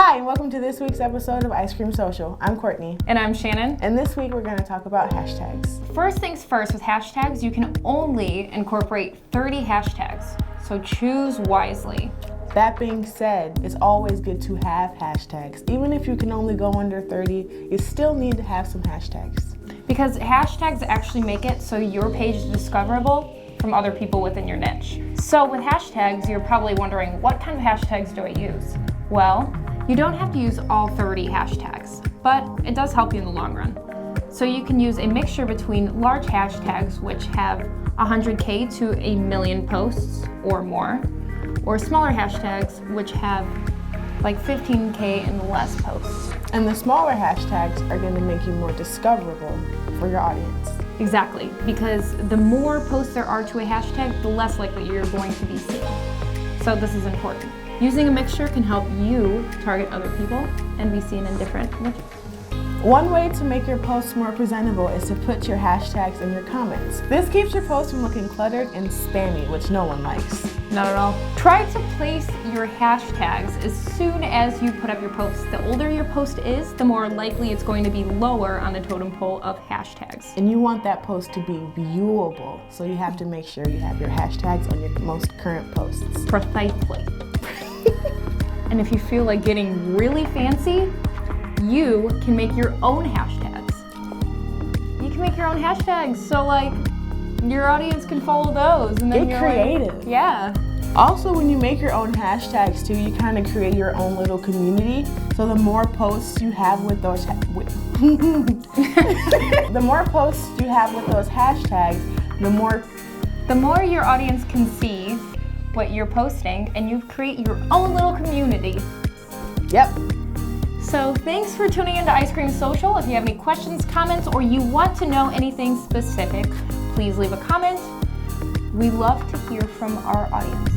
Hi, and welcome to this week's episode of Ice Cream Social. I'm Courtney. And I'm Shannon. And this week we're going to talk about hashtags. First things first, with hashtags, you can only incorporate 30 hashtags, so choose wisely. That being said, it's always good to have hashtags. Even if you can only go under 30, you still need to have some hashtags. Because hashtags actually make it so your page is discoverable from other people within your niche. So with hashtags, you're probably wondering, what kind of hashtags do I use? Well, you don't have to use all 30 hashtags, but it does help you in the long run. So you can use a mixture between large hashtags, which have 100K to a million posts or more, or smaller hashtags, which have like 15K and less posts. And the smaller hashtags are going to make you more discoverable for your audience. Exactly, because the more posts there are to a hashtag, the less likely you're going to be seen. So this is important. Using a mixture can help you target other people and be seen in different niches. One way to make your posts more presentable is to put your hashtags in your comments. This keeps your post from looking cluttered and spammy, which no one likes. Not at all. Try to place your hashtags as soon as you put up your post. The older your post is, the more likely it's going to be lower on the totem pole of hashtags. And you want that post to be viewable, so you have to make sure you have your hashtags on your most current posts. Precisely. And if you feel like getting really fancy, you can make your own hashtags. You can make your own hashtags, so like your audience can follow those. And then Get creative. Like, yeah. Also, when you make your own hashtags too, you kind of create your own little community. So the more posts you have with those, the more posts you have with those hashtags, the more your audience can see what you're posting, and you create your own little community. Yep. So thanks for tuning into Ice Cream Social. If you have any questions, comments, or you want to know anything specific, please leave a comment. We love to hear from our audience.